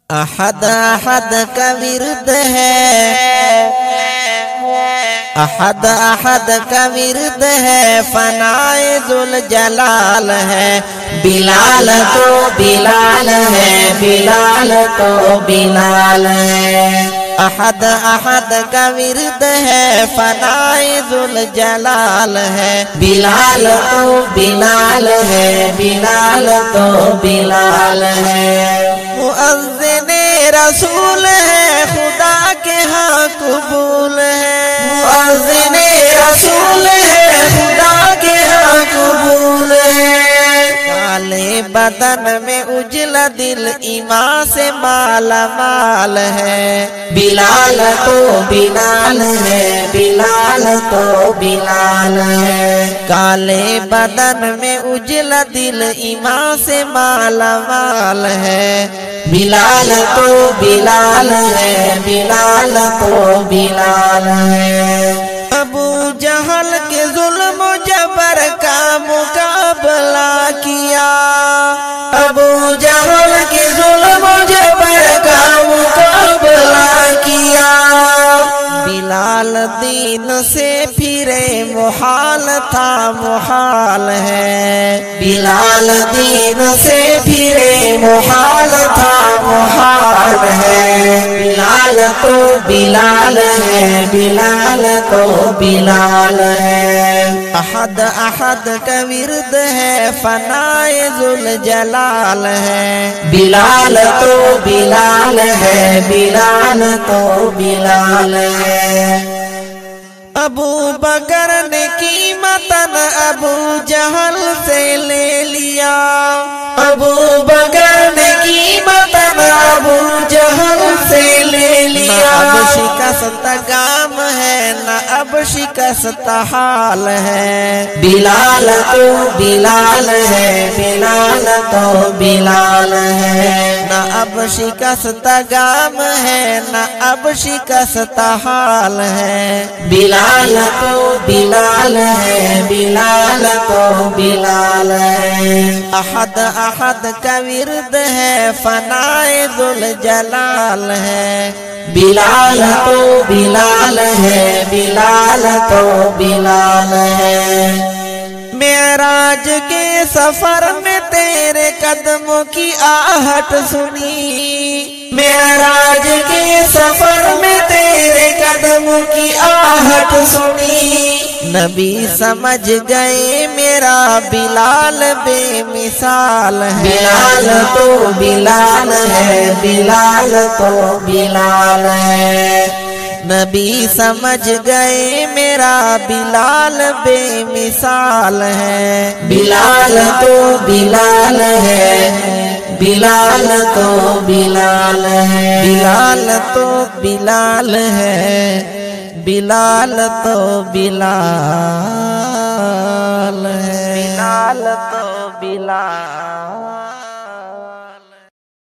अहद अहद का विरद है, अहद अहद का विरद है, फनाए जुल जलाल है। बिलाल तो बिलाल है, बिलाल तो बिलाल है। अहद अहद का विरद है, फनाए जुल जलाल है। बिलाल तो बिलाल है, बिलाल तो बिलाल है। मुअज़्ज़िने रसूल है, खुदा के हाँ कबूल है। मुअज़्ज़िने रसूल है, खुदा के हाँ कबूल है। काले बदन में उजला दिल ईमान से माला माल है। बिलाल तो बिलाल है, बिलाल तो बिलाल है। काले बदन में उजला दिल ईमान से माला माल है। बिलाल तो बिलाल है, बिलाल तो बिलाल है। अबू जहल के जुल्म जबर का मुकाबला किया। अबू जहल के जुल्म जबर का मुकाबला किया। बिलाल दीन से फिरे मुहाल था मुहाल है। बिलाल दीन से फिरे मुहाल था मुहाल है। बिलाल तो बिलाल है, बिलाल तो बिलाल है। अहद अहद का विरद है, फनाए जुल जलाल है। बिलाल तो बिलाल है, बिलाल तो बिलाल है। अबू बकर ने कीमतन अबू जहल से ले लिया। अबू बकर ने कीमतन अबू जहल से ले लिया। अब शिकस्त गाम है, न अब शिकस्त हाल है। बिलाल तो बिलाल है, बिलाल तो बिलाल है। न अब शिकस्त गाम है, न अब शिकस्त हाल है। बिलाल तो बिलाल है, बिलाल तो बिलाल है। अहद अहद का विरद है, फनाए जुल जलाल है। बिलाल तो बिलाल है, बिलाल तो बिलाल है। मेराज के सफर में तेरे कदमों की आहट सुनी। मेराज के सफर में तेरे कदमों की आहट सुनी। नबी समझ गए मेरा बिलाल बेमिसाल है। बिलाल तो बिलाल है, बिलाल तो बिलाल है। नबी समझ गए मेरा बिलाल बेमिसाल है। बिलाल तो बिलाल है, बिलाल तो बिलाल है। बिलाल तो बिलाल है, बिलाल तो बिलाल है। बिलाल तो बिलाल।